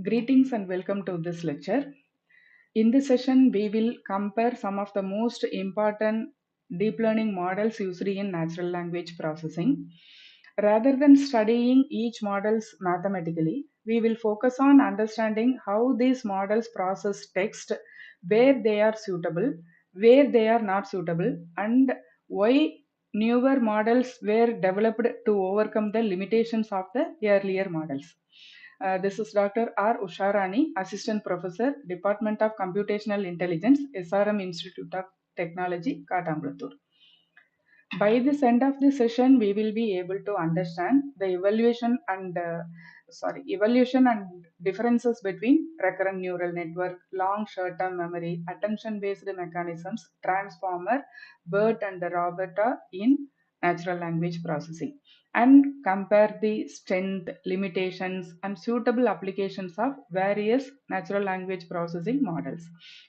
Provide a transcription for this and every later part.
Greetings and welcome to this lecture. In this session, we will compare some of the most important deep learning models used in natural language processing. Rather than studying each models mathematically, we will focus on understanding how these models process text, where they are suitable, where they are not suitable, and why newer models were developed to overcome the limitations of the earlier models. This is Dr.R.Usharani, Assistant Professor, Department of Computational Intelligence, SRM Institute of Technology, KATTANKULATHUR. By this end of the session, we will be able to understand the evolution and differences between recurrent neural network, long short-term memory, attention-based mechanisms, transformer, BERT and ROBERTA in natural language processing, and compare the strength, limitations, and suitable applications of various natural language processing models.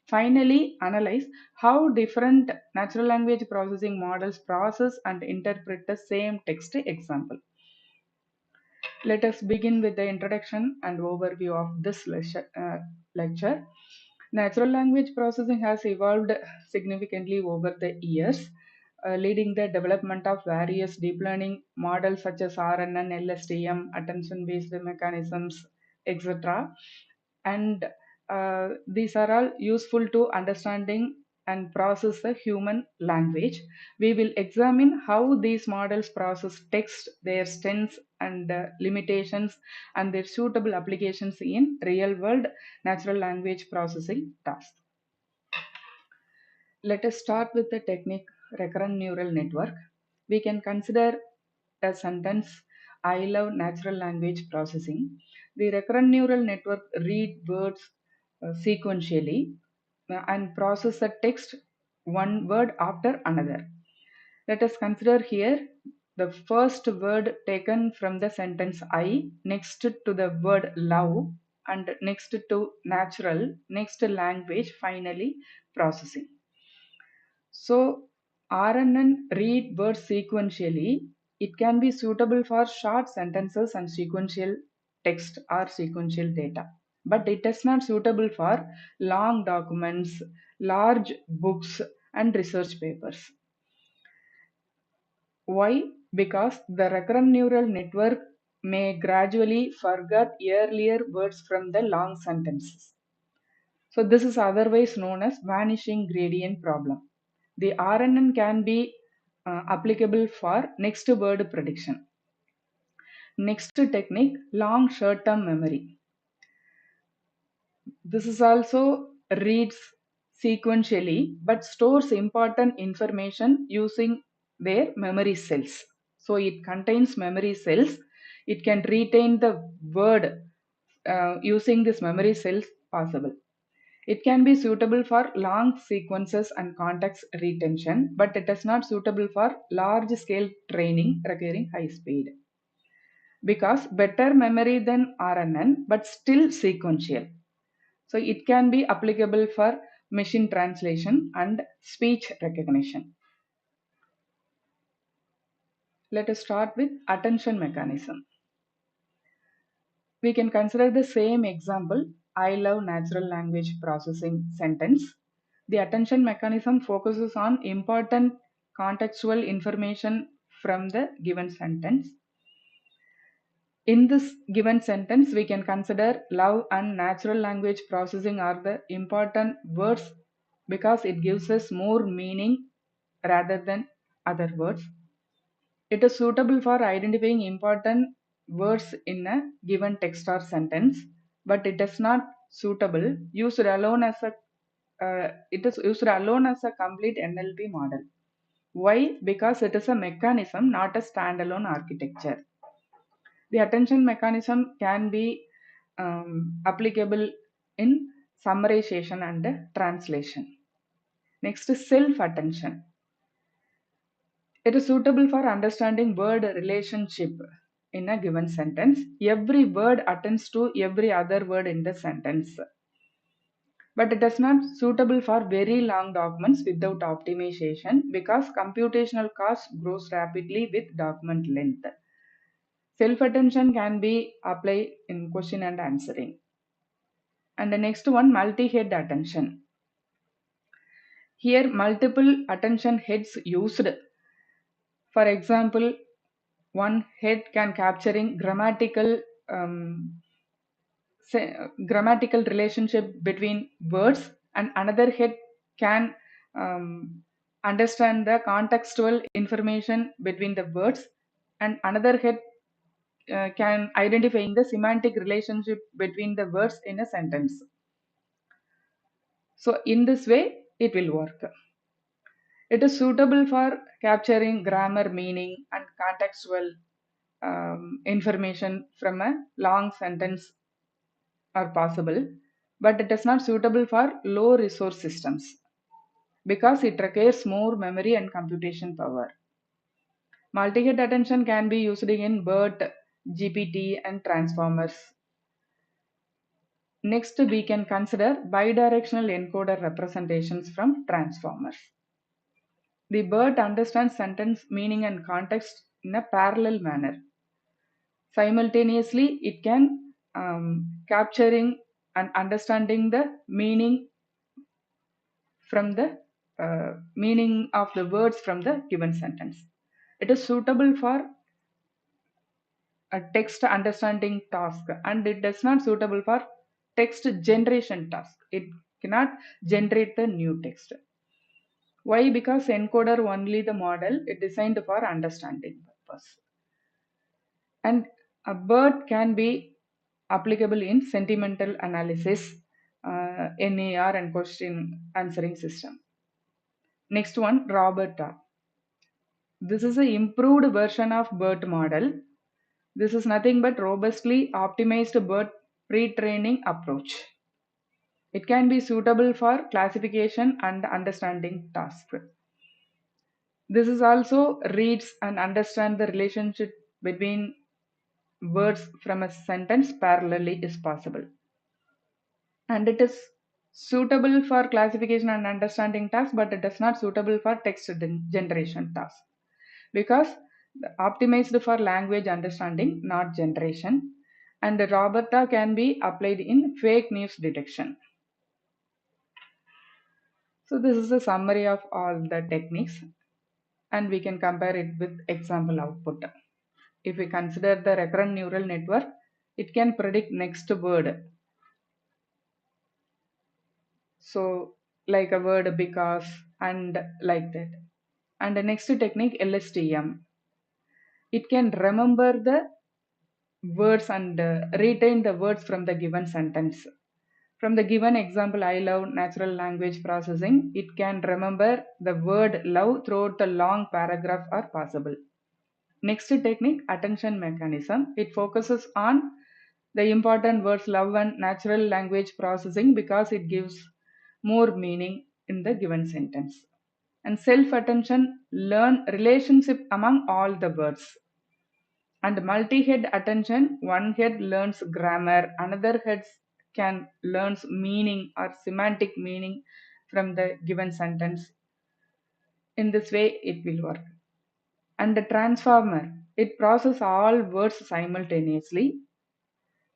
Finally, analyze how different natural language processing models process and interpret the same text example. Let us begin with the introduction and overview of this lecture. Natural language processing has evolved significantly over the years, leading the development of various deep learning models such as RNN, LSTM, attention-based mechanisms, etc. And these are all useful to understanding and process the human language. We will examine how these models process text, their strengths and limitations, and their suitable applications in real world natural language processing tasks. Let us start with the technique recurrent neural network. We can consider a sentence, I love natural language processing. The recurrent neural network read words sequentially and process a text one word after another. Let us consider here the first word taken from the sentence I, next to the word love, and next to natural, next language, finally processing. So RNN read words sequentially. It can be suitable for short sentences and sequential text or sequential data. But it is not suitable for long documents, large books, and research papers. Why? Because the recurrent neural network may gradually forget earlier words from the long sentences. So this is otherwise known as vanishing gradient problem. The RNN can be applicable for next word prediction. Next technique, long short-term memory. This is also reads sequentially but stores important information using their memory cells. So it contains memory cells. It can retain the word using this memory cells possible. It can be suitable for long sequences and context retention, but it is not suitable for large scale training requiring high speed. Because better memory than RNN, but still sequential. So it can be applicable for machine translation and speech recognition. Let us start with attention mechanism. We can consider the same example, I love natural language processing sentence. The attention mechanism focuses on important contextual information from the given sentence. In this given sentence, we can consider love and natural language processing are the important words because it gives us more meaning rather than other words. It is suitable for identifying important words in a given text or sentence, but it is not suitable used alone as a it is used alone as a complete NLP model. Why? Because it is a mechanism, not a standalone architecture. The attention mechanism can be applicable in summarization and translation. Next is self-attention. It is suitable for understanding word relationship in a given sentence. Every word attends to every other word in the sentence. But it is not suitable for very long documents without optimization because computational cost grows rapidly with document length. Self-attention can be applied in question and answering. And the next one, multi-head attention. Here multiple attention heads used. For example, one head can capturing um, grammatical relationship between words, and another head can um, understand the contextual information between the words, and another head can identifying the semantic relationship between the words in a sentence. So in this way it will work. It is suitable for capturing grammar, meaning, and contextual information from a long sentence are possible, but it is not suitable for low resource systems because it requires more memory and computation power. Multi-head attention can be used in BERT, GPT, and transformers. Next, we can consider bidirectional encoder representations from transformers. The BERT understands sentence meaning and context in a parallel manner. Simultaneously, it can capturing and understanding the meaning of the words from the given sentence. It is suitable for a text understanding task, and it is not suitable for text generation task. It cannot generate the new text. Why? Because encoder only the model it designed for understanding purpose. And a BERT can be applicable in sentimental analysis, NAR, and question answering system. Next one, Roberta. This is an improved version of BERT model. This is nothing but robustly optimized BERT pre-training approach. It can be suitable for classification and understanding tasks. This is also reads and understand the relationship between words from a sentence parallelly is possible. And it is suitable for classification and understanding tasks, but it is not suitable for text generation tasks because optimized for language understanding, not generation. And the Roberta can be applied in fake news detection. So this is a summary of all the techniques, and we can compare it with example output. If we consider the recurrent neural network, it can predict next word. So like a word because and like that. And the next technique LSTM. It can remember the words and retain the words from the given sentence. From the given example, I love natural language processing, it can remember the word love throughout the long paragraph are possible. Next technique, attention mechanism. It focuses on the important words love and natural language processing because it gives more meaning in the given sentence. And self attention, learn relationship among all the words. And multi-head attention, one head learns grammar, another head can learns meaning or semantic meaning from the given sentence. In this way it will work. And the transformer, it processes all words simultaneously.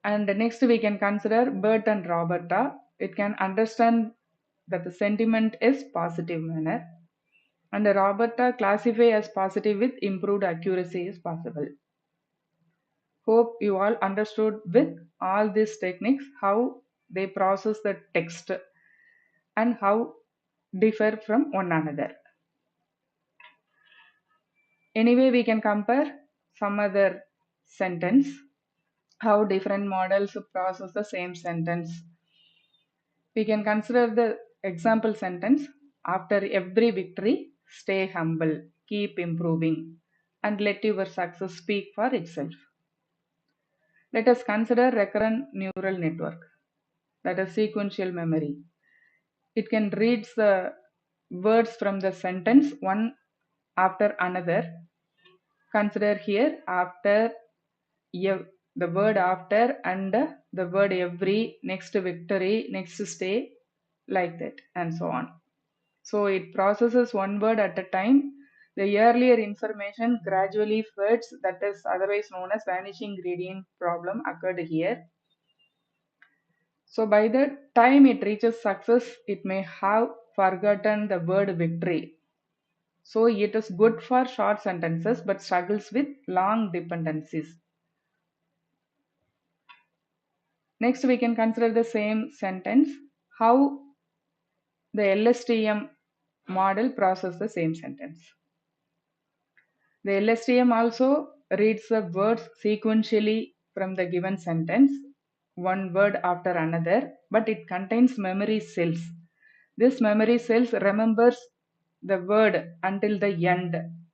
And next we can consider Bert and Roberta. It can understand that the sentiment is positive manner, and the Roberta classify as positive with improved accuracy is possible. Hope you all understood with all these techniques how they process the text and how differ from one another. Anyway, we can compare some other sentence, how different models process the same sentence. We can consider the example sentence, after every victory, stay humble, keep improving, and let your success speak for itself. Let us consider recurrent neural network, that is sequential memory. It can read the words from the sentence one after another. Consider here after the word after and the word every, next victory, next stay, like that, and so on. So it processes one word at a time. The earlier information gradually fades, that is otherwise known as vanishing gradient problem occurred here. So by the time it reaches success, it may have forgotten the word victory. So it is good for short sentences but struggles with long dependencies. Next, we can consider the same sentence, how the LSTM model processes the same sentence. The LSTM also reads the words sequentially from the given sentence, one word after another, but it contains memory cells. This memory cells remembers the word until the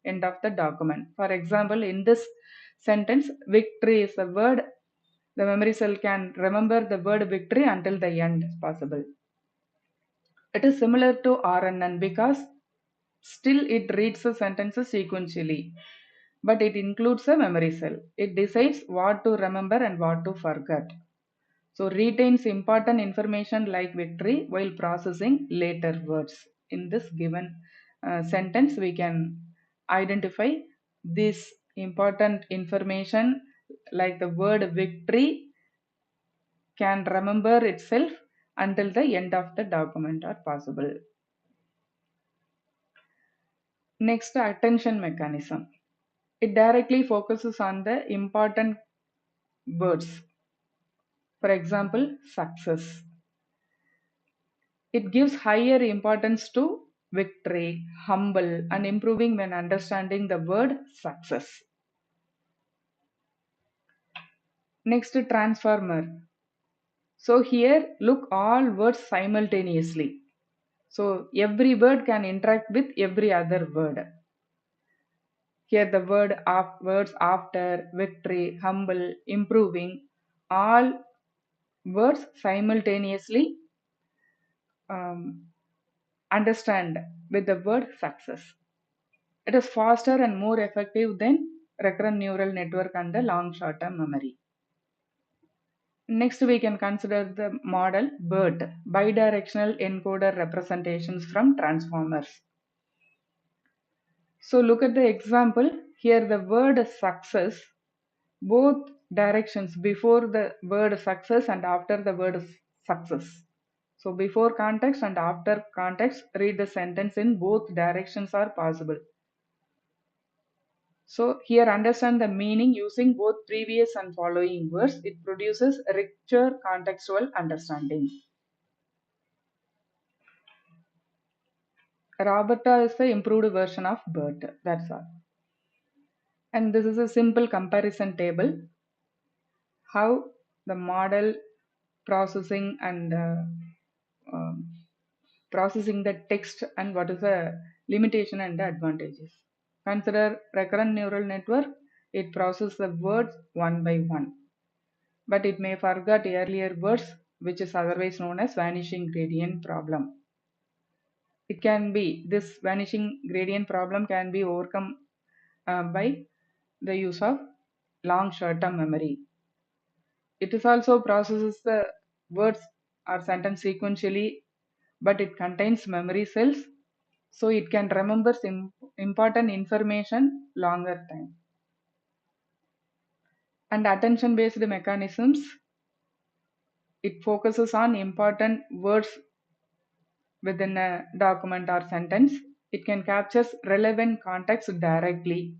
end of the document. For example, in this sentence, victory is the word. The memory cell can remember the word victory until the end is possible. It is similar to RNN because still it reads the sentences sequentially, but it includes a memory cell. It decides what to remember and what to forget. So retains important information like victory while processing later words. In this given sentence, we can identify this important information like the word victory can remember itself until the end of the document are possible. Next, attention mechanism. It directly focuses on the important words. For example, success. It gives higher importance to victory, humble, and improving when understanding the word success. Next, transformer. So here, look all words simultaneously. So every word can interact with every other word. Here the words after, victory, humble, improving, all words simultaneously um, understand with the word success. It is faster and more effective than recurrent neural network and the long short-term memory. Next, we can consider the model BERT, bidirectional encoder representations from transformers. So look at the example. Here the word success, both directions before the word success and after the word success. So before context and after context, read the sentence in both directions are possible. So here understand the meaning using both previous and following words. It produces richer contextual understanding. Roberta is the improved version of BERT. That's all. And this is a simple comparison table. How the model processing and um, processing the text and what is the limitation and the advantages. Consider recurrent neural network. It processes the words one by one, but it may forget earlier words, which is otherwise known as vanishing gradient problem. It can be this vanishing gradient problem can be overcome by the use of long short-term memory. It is also processes the words or sentence sequentially, but it contains memory cells, so it can remember important information longer time. And attention-based mechanisms, it focuses on important words within a document or sentence. It can capture relevant context directly.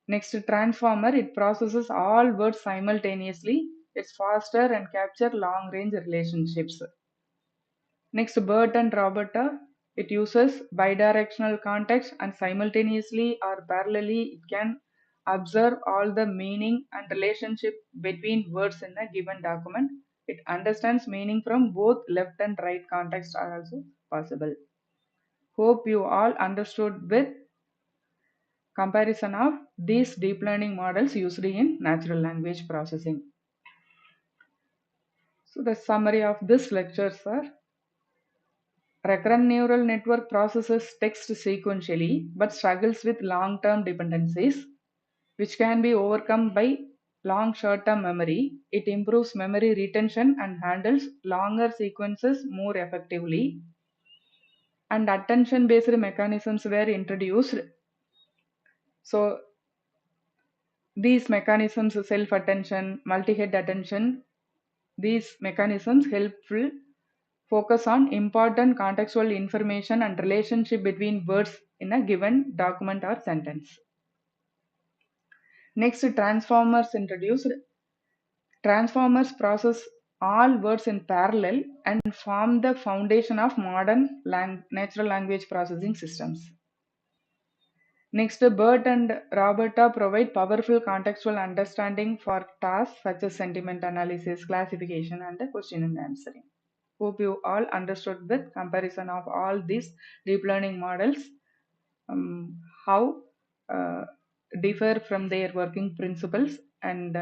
Next, transformer, it processes all words simultaneously. It's faster and capture long-range relationships. Next, BERT and Roberta, it uses bidirectional context and simultaneously or parallelly it can observe all the meaning and relationship between words in a given document. It understands meaning from both left and right context are also possible. Hope you all understood with comparison of these deep learning models used in natural language processing. So the summary of this lecture, sir. Recurrent neural network processes text sequentially but struggles with long-term dependencies, which can be overcome by long short-term memory. It improves memory retention and handles longer sequences more effectively. And attention-based mechanisms were introduced. So these mechanisms, self-attention, multi-head attention, These mechanisms helpful focus on important contextual information and relationship between words in a given document or sentence. Next, transformers introduced. Transformers process all words in parallel and form the foundation of modern natural language processing systems. Next, Bert and Roberta provide powerful contextual understanding for tasks such as sentiment analysis, classification, and question and answering. Hope you all understood the comparison of all these deep learning models, how uh, differ from their working principles and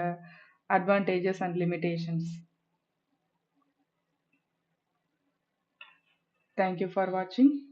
advantages and limitations. Thank you for watching.